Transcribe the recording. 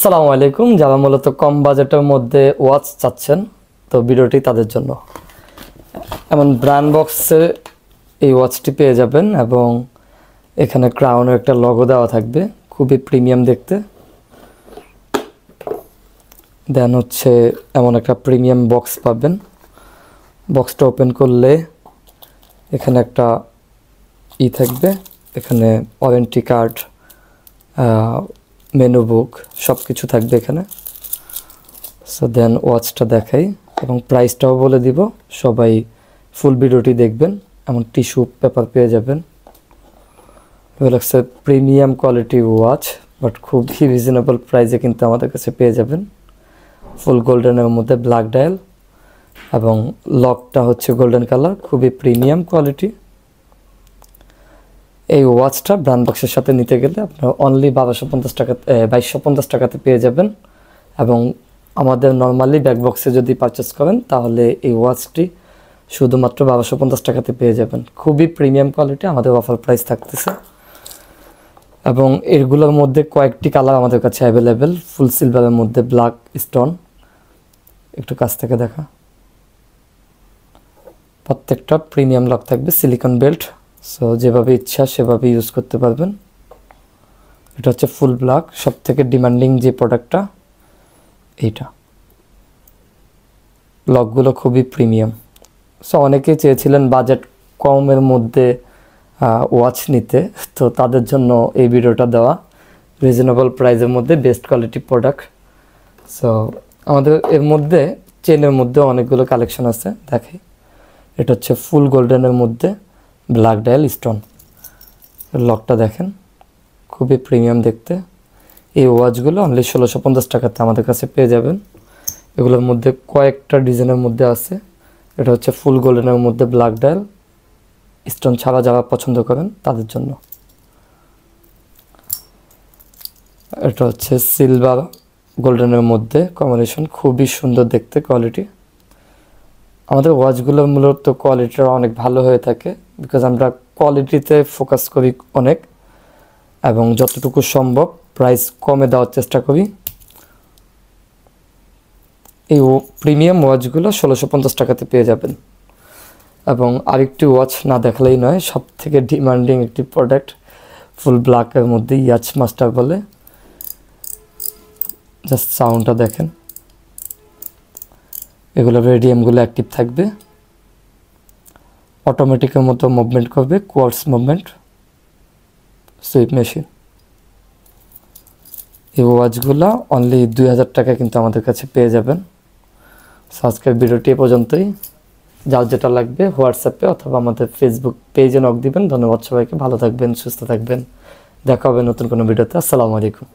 আসসালামু আলাইকুম। যারা মূলত কম বাজেটের মধ্যে ওয়াচ চাচ্ছেন, তো ভিডিওটি তাদের জন্য। এমন ব্র্যান্ড বক্সে এই ওয়াচটি পেয়ে যাবেন এবং এখানে ক্রাউনের একটা লোগো দেওয়া থাকবে, খুবই প্রিমিয়াম দেখতে। দেন হচ্ছে এমন একটা প্রিমিয়াম বক্স পাবেন। বক্সটা ওপেন করলে এখানে একটা থাকবে, এখানে ওয়ারেন্টি কার্ড, মেনু বুক সব কিছু থাকবে এখানে। সো দেন ওয়াচটা দেখাই এবং প্রাইসটাও বলে দিব, সবাই ফুল ভিডিওটি দেখবেন। এমন টিস্যু পেপার পেয়ে যাবেন। এগুলো হচ্ছে প্রিমিয়াম কোয়ালিটি ওয়াচ, বাট খুবই রিজনেবল প্রাইসে কিন্তু আমাদের কাছে পেয়ে যাবেন। ফুল গোল্ডেনের মধ্যে ব্ল্যাক ডায়াল এবং লকটা হচ্ছে গোল্ডেন কালার, খুবই প্রিমিয়াম কোয়ালিটি। এই ওয়াচটা ব্র্যান্ড বক্সের সাথে নিতে গেলে আপনারা অনলি 2250 টাকাতে পেয়ে যাবেন। এবং আমাদের নর্মালি ব্যাক বক্সে যদি পারচেস করেন তাহলে এই ওয়াচটি শুধুমাত্র 1250 টাকাতে পেয়ে যাবেন। খুবই প্রিমিয়াম কোয়ালিটি, আমাদের অফার প্রাইস থাকতেছে। এবং এগুলোর মধ্যে কয়েকটি কালার আমাদের কাছে অ্যাভেলেবেল। ফুল সিলভারের মধ্যে ব্ল্যাক স্টোন, একটু কাছ থেকে দেখা, প্রত্যেকটা প্রিমিয়াম লক থাকবে, সিলিকন বেল্ট। সো যেভাবে ইচ্ছা সেভাবে ইউজ করতে পারবেন। এটা হচ্ছে ফুল ব্ল্যাক, সব থেকে ডিমান্ডিং যে প্রোডাক্টটা এইটা। লকগুলো খুবই প্রিমিয়াম। সো অনেকেই চেয়েছিলেন বাজেট কমের মধ্যে ওয়াচ নিতে, তো তাদের জন্য এই ভিডিওটা দেওয়া। রিজনেবল প্রাইসের মধ্যে বেস্ট কোয়ালিটি প্রোডাক্ট। সো আমাদের এর মধ্যে চেনের মধ্যে অনেকগুলো কালেকশন আছে, দেখি। এটা হচ্ছে ফুল গোল্ডেনের মধ্যে ব্ল্যাক ডায়াল স্টোন। লকটা দেখেন, খুবই প্রিমিয়াম দেখতে। এই ওয়াচগুলো অনলি 1650 টাকাতে আমাদের কাছে পেয়ে যাবেন। এগুলোর মধ্যে কয়েকটা ডিজাইনের মধ্যে আছে। এটা হচ্ছে ফুল গোল্ডেনের মধ্যে ব্ল্যাক ডায়াল স্টোন ছাড়া যারা পছন্দ করেন তাদের জন্য। এটা হচ্ছে সিলভার গোল্ডেনের মধ্যে কম্বিনেশন, খুবই সুন্দর দেখতে কোয়ালিটি। আমাদের ওয়াচগুলোর মূলত কোয়ালিটিটা অনেক ভালো হয়ে থাকে, বিকজ আমরা কোয়ালিটিতে ফোকাস করি অনেক, এবং যতটুকু সম্ভব প্রাইস কমে দেওয়ার চেষ্টা করি। এই প্রিমিয়াম ওয়াচগুলো 1650 টাকাতে পেয়ে যাবেন। এবং আরেকটি ওয়াচ না দেখালেই নয়, সব থেকে ডিমান্ডিং একটি প্রোডাক্ট, ফুল ব্ল্যাকের মধ্যে ইয়াচ মাস্টার বলে। জাস্ট সাউন্ডটা দেখেন, এগুলো রেডিয়ামগুলো অ্যাক্টিভ থাকবে, অটোমেটিকের মতো মুভমেন্ট করবে, কোয়ার্টস মুভমেন্ট, সুইপ মেশিন। এই ওয়াচগুলো অনলি 2000 টাকা কিন্তু আমাদের কাছে পেয়ে যাবেন। আজকের ভিডিওটি এ পর্যন্তই। যার যেটা লাগবে হোয়াটসঅ্যাপে অথবা আমাদের ফেসবুক পেজে নক দিবেন। ধন্যবাদ সবাইকে, ভালো থাকবেন, সুস্থ থাকবেন। দেখা হবে নতুন কোনো ভিডিওতে। আসসালামু আলাইকুম।